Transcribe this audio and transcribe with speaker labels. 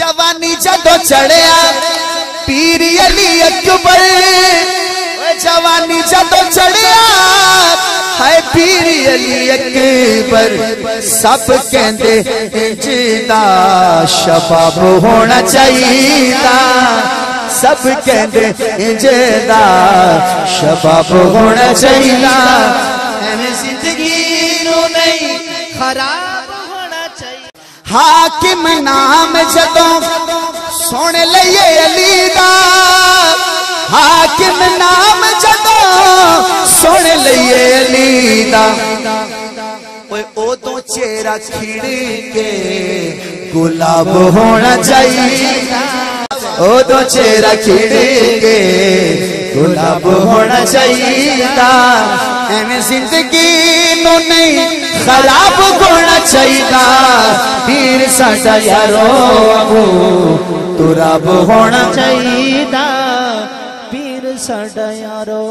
Speaker 1: जवानी जदों चढ़िया पीर अली अकबर, जवानी जदों चढ़िया है पीर अली अकबर। सब कहंदे इंजदा शबाब होना चाहिए, सब कहंदे इंजदा शबाब होना चाहिए।
Speaker 2: एवें जिंदगी नू नहीं खराब होना चाहिए।
Speaker 1: हाकिम नाम जदों सुन लइए अली दा, हाकिम नाम जदों सुन लइए अली दा, ओए ओदों चेहरा खिड़ के गुलाब होना चाहिए, ओदों चेहरा खिड़ के गुलाब होना चाहिए। एवें जिंदगी नू नहीं खराब होना चाहिए। पीर साडा यारो अबू तुराब होना चाहिए,
Speaker 2: पीर साडा यारो।